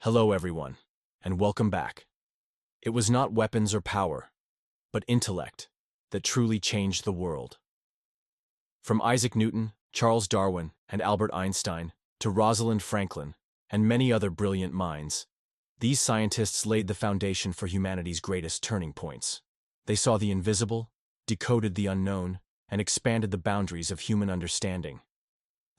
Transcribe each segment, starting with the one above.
Hello everyone, and welcome back. It was not weapons or power, but intellect that truly changed the world. From Isaac Newton, Charles Darwin, and Albert Einstein, to Rosalind Franklin, and many other brilliant minds, these scientists laid the foundation for humanity's greatest turning points. They saw the invisible, decoded the unknown, and expanded the boundaries of human understanding.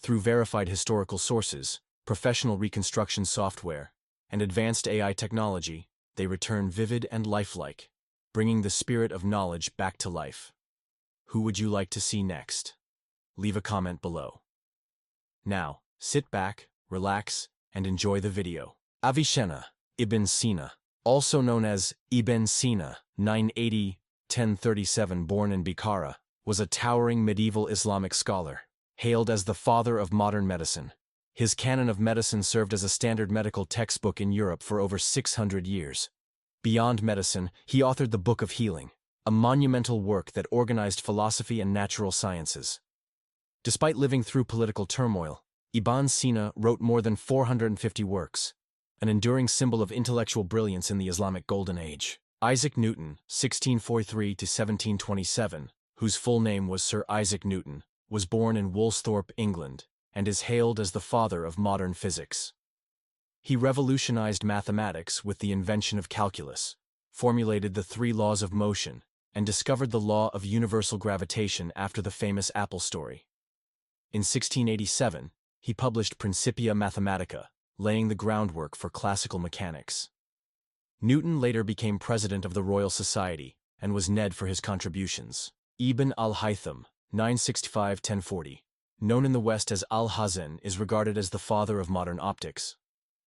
Through verified historical sources, professional reconstruction software, and advanced AI technology, they return vivid and lifelike, bringing the spirit of knowledge back to life. Who would you like to see next? Leave a comment below. Now, sit back, relax, and enjoy the video. Avicenna Ibn Sina, also known as Ibn Sina, 980–1037, born in Bukhara, was a towering medieval Islamic scholar, hailed as the father of modern medicine. His canon of medicine served as a standard medical textbook in Europe for over 600 years. Beyond medicine, he authored the Book of Healing, a monumental work that organized philosophy and natural sciences. Despite living through political turmoil, Ibn Sina wrote more than 450 works, an enduring symbol of intellectual brilliance in the Islamic Golden Age. Isaac Newton, 1643–1727, whose full name was Sir Isaac Newton, was born in Woolsthorpe, England, and is hailed as the father of modern physics. He revolutionized mathematics with the invention of calculus, formulated the three laws of motion, and discovered the law of universal gravitation after the famous Apple story. In 1687, he published Principia Mathematica, laying the groundwork for classical mechanics. Newton later became president of the Royal Society and was knighted for his contributions. Ibn al-Haytham, 965–1040, known in the West as Al-Hazen, is regarded as the father of modern optics.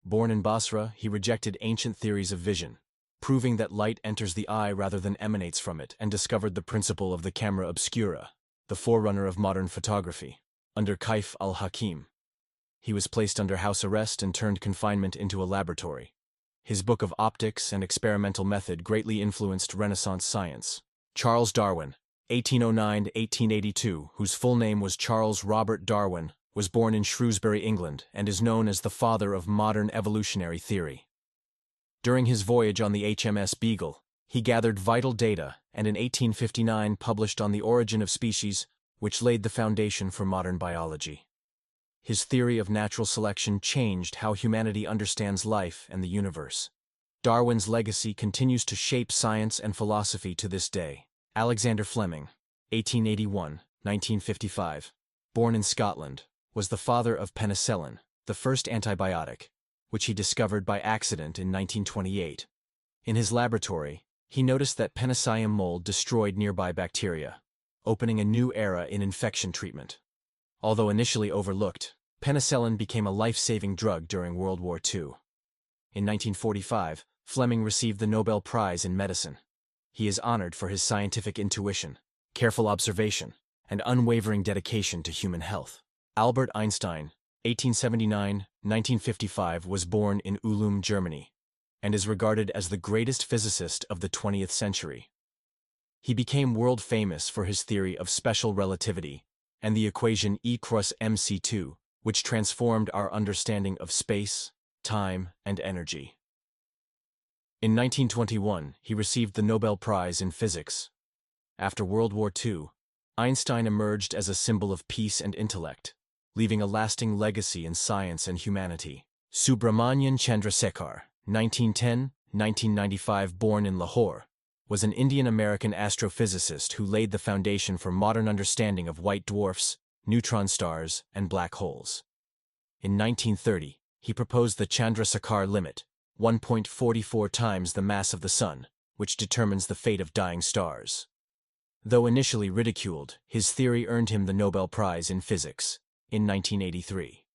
Born in Basra, he rejected ancient theories of vision, proving that light enters the eye rather than emanates from it, and discovered the principle of the camera obscura, the forerunner of modern photography. Under Kaif al-Hakim, he was placed under house arrest and turned confinement into a laboratory. His book of optics and experimental method greatly influenced Renaissance science. Charles Darwin, 1809–1882, whose full name was Charles Robert Darwin, was born in Shrewsbury, England, and is known as the father of modern evolutionary theory. During his voyage on the HMS Beagle, he gathered vital data and in 1859 published On the Origin of Species, which laid the foundation for modern biology. His theory of natural selection changed how humanity understands life and the universe. Darwin's legacy continues to shape science and philosophy to this day. Alexander Fleming, 1881–1955, born in Scotland, was the father of penicillin, the first antibiotic, which he discovered by accident in 1928. In his laboratory, he noticed that penicillium mold destroyed nearby bacteria, opening a new era in infection treatment. Although initially overlooked, penicillin became a life-saving drug during World War II. In 1945, Fleming received the Nobel Prize in Medicine. He is honored for his scientific intuition, careful observation, and unwavering dedication to human health. Albert Einstein, 1879–1955, was born in Ulm, Germany, and is regarded as the greatest physicist of the 20th century. He became world-famous for his theory of special relativity and the equation E = mc2, which transformed our understanding of space, time, and energy. In 1921, he received the Nobel Prize in Physics. After World War II, Einstein emerged as a symbol of peace and intellect, leaving a lasting legacy in science and humanity. Subramanian Chandrasekhar, 1910–1995, born in Lahore, was an Indian-American astrophysicist who laid the foundation for modern understanding of white dwarfs, neutron stars, and black holes. In 1930, he proposed the Chandrasekhar limit, 1.44 times the mass of the Sun, which determines the fate of dying stars. Though initially ridiculed, his theory earned him the Nobel Prize in Physics in 1983.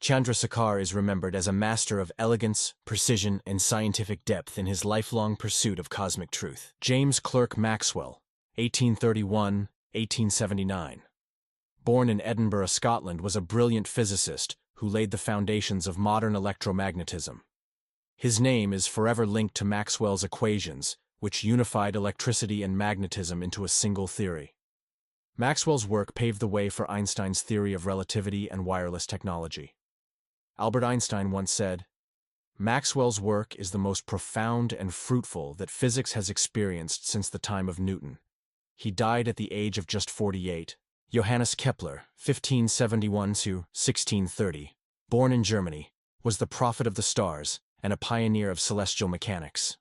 Chandrasekhar is remembered as a master of elegance, precision, and scientific depth in his lifelong pursuit of cosmic truth. James Clerk Maxwell, 1831–1879. Born in Edinburgh, Scotland, was a brilliant physicist who laid the foundations of modern electromagnetism. His name is forever linked to Maxwell's equations, which unified electricity and magnetism into a single theory. Maxwell's work paved the way for Einstein's theory of relativity and wireless technology. Albert Einstein once said, Maxwell's work is the most profound and fruitful that physics has experienced since the time of Newton. He died at the age of just 48. Johannes Kepler, 1571–1630, born in Germany, was the prophet of the stars and a pioneer of celestial mechanics.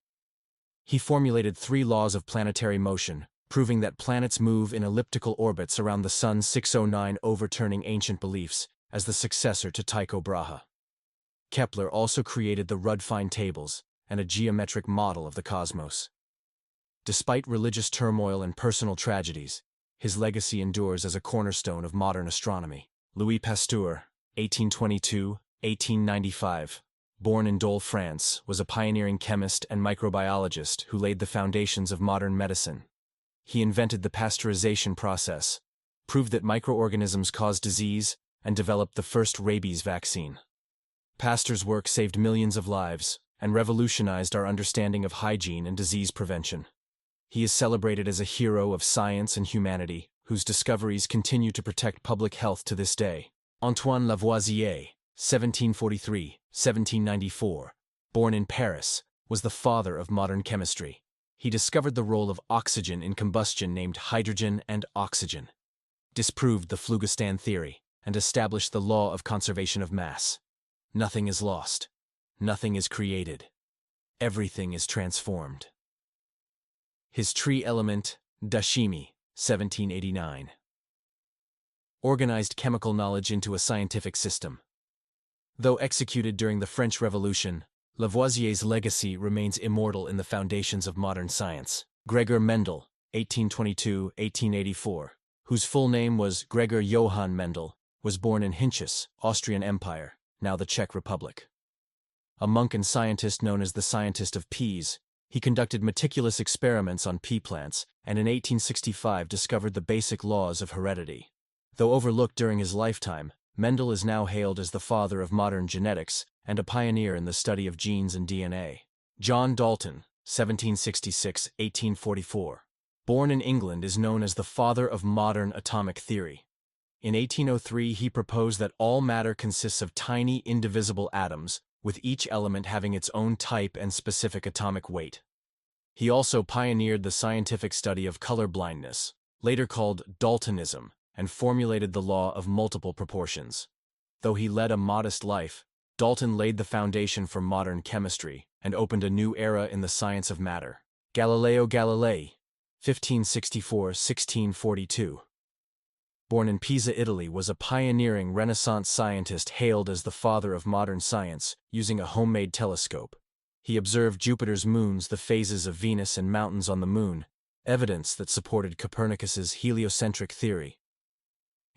He formulated 3 laws of planetary motion, proving that planets move in elliptical orbits around the Sun 609, overturning ancient beliefs as the successor to Tycho Brahe. Kepler also created the Rudfine tables and a geometric model of the cosmos. Despite religious turmoil and personal tragedies, his legacy endures as a cornerstone of modern astronomy. Louis Pasteur, 1822–1895, born in Dole, France, was a pioneering chemist and microbiologist who laid the foundations of modern medicine. He invented the pasteurization process, proved that microorganisms cause disease, and developed the first rabies vaccine. Pasteur's work saved millions of lives and revolutionized our understanding of hygiene and disease prevention. He is celebrated as a hero of science and humanity, whose discoveries continue to protect public health to this day. Antoine Lavoisier, 1743–1794, born in Paris, was the father of modern chemistry. He discovered the role of oxygen in combustion, named hydrogen and oxygen, disproved the phlogiston theory, and established the law of conservation of mass. Nothing is lost. Nothing is created. Everything is transformed. His tree element, dachimi, 1789. Organized chemical knowledge into a scientific system. Though executed during the French Revolution, Lavoisier's legacy remains immortal in the foundations of modern science. Gregor Mendel, 1822–1884, whose full name was Gregor Johann Mendel, was born in Hinchis, Austrian Empire, now the Czech Republic. A monk and scientist known as the Scientist of Peas, he conducted meticulous experiments on pea plants and in 1865 discovered the basic laws of heredity. Though overlooked during his lifetime, Mendel is now hailed as the father of modern genetics and a pioneer in the study of genes and DNA. John Dalton, 1766–1844, born in England, is known as the father of modern atomic theory. In 1803, he proposed that all matter consists of tiny, indivisible atoms, with each element having its own type and specific atomic weight. He also pioneered the scientific study of color blindness, later called Daltonism, and formulated the law of multiple proportions. Though he led a modest life, Dalton laid the foundation for modern chemistry and opened a new era in the science of matter. Galileo Galilei, 1564–1642. Born in Pisa, Italy, was a pioneering Renaissance scientist hailed as the father of modern science, using a homemade telescope. He observed Jupiter's moons, the phases of Venus and mountains on the moon, evidence that supported Copernicus's heliocentric theory.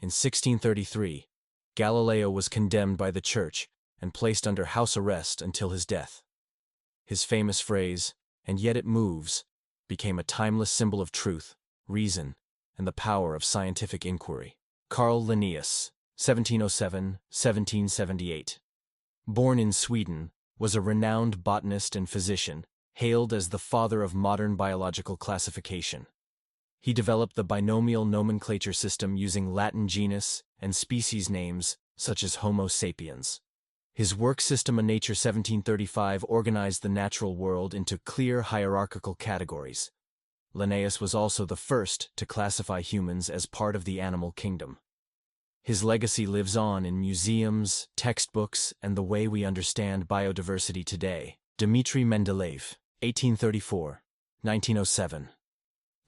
In 1633, Galileo was condemned by the Church and placed under house arrest until his death. His famous phrase, "and yet it moves," became a timeless symbol of truth, reason, and the power of scientific inquiry. Carl Linnaeus, 1707–1778. Born in Sweden, was a renowned botanist and physician, hailed as the father of modern biological classification. He developed the binomial nomenclature system using Latin genus and species names such as Homo sapiens. His work System of Nature 1735 organized the natural world into clear hierarchical categories. Linnaeus was also the first to classify humans as part of the animal kingdom. His legacy lives on in museums, textbooks, and the way we understand biodiversity today. Dmitry Mendeleev, 1834–1907.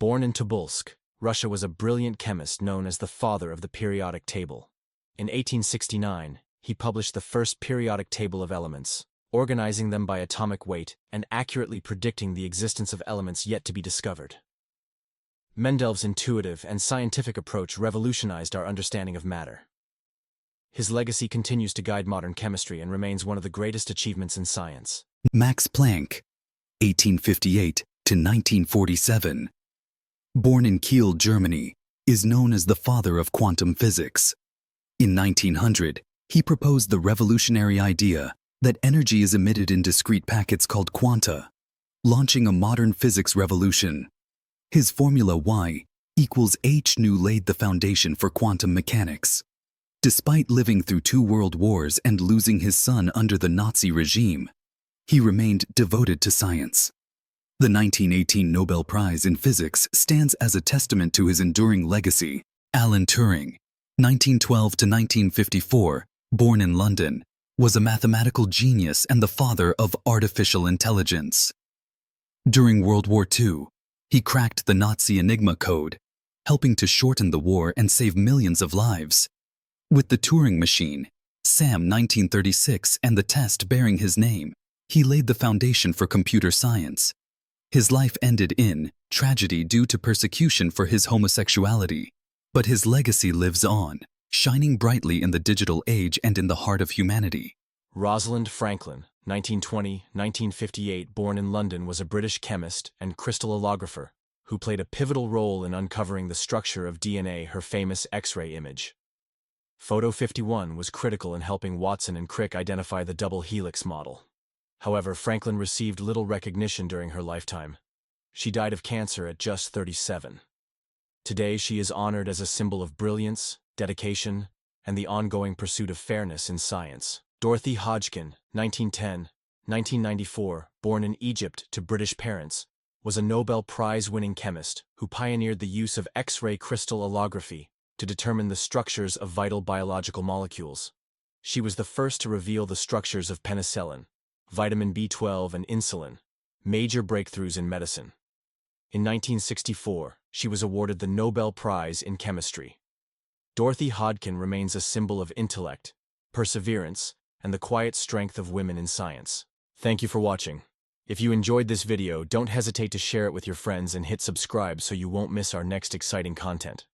Born in Tobolsk, Russia, was a brilliant chemist known as the father of the periodic table. In 1869, he published the first periodic table of elements, organizing them by atomic weight and accurately predicting the existence of elements yet to be discovered. Mendel's intuitive and scientific approach revolutionized our understanding of matter. His legacy continues to guide modern chemistry and remains one of the greatest achievements in science. Max Planck, 1858 to 1947. Born in Kiel, Germany, is known as the father of quantum physics. In 1900, he proposed the revolutionary idea that energy is emitted in discrete packets called quanta, launching a modern physics revolution. His formula Y equals h nu laid the foundation for quantum mechanics. Despite living through 2 world wars and losing his son under the Nazi regime, He remained devoted to science. The 1918 Nobel Prize in Physics stands as a testament to his enduring legacy. Alan Turing, 1912 to 1954, born in London, was a mathematical genius and the father of artificial intelligence. During World War II, he cracked the Nazi Enigma code, helping to shorten the war and save millions of lives. With the Turing machine, SAM 1936, and the test bearing his name, he laid the foundation for computer science. His life ended in tragedy due to persecution for his homosexuality, but his legacy lives on, shining brightly in the digital age and in the heart of humanity. Rosalind Franklin, 1920–1958, born in London, was a British chemist and crystallographer who played a pivotal role in uncovering the structure of DNA, her famous X-ray image. Photo 51 was critical in helping Watson and Crick identify the double helix model. However, Franklin received little recognition during her lifetime. She died of cancer at just 37. Today, she is honored as a symbol of brilliance, dedication, and the ongoing pursuit of fairness in science. Dorothy Hodgkin, 1910–1994, born in Egypt to British parents, was a Nobel Prize-winning chemist who pioneered the use of X-ray crystallography to determine the structures of vital biological molecules. She was the first to reveal the structures of penicillin, vitamin B12, and insulin, major breakthroughs in medicine. In 1964, she was awarded the Nobel Prize in Chemistry. Dorothy Hodgkin remains a symbol of intellect, perseverance, and the quiet strength of women in science. Thank you for watching. If you enjoyed this video, don't hesitate to share it with your friends and hit subscribe so you won't miss our next exciting content.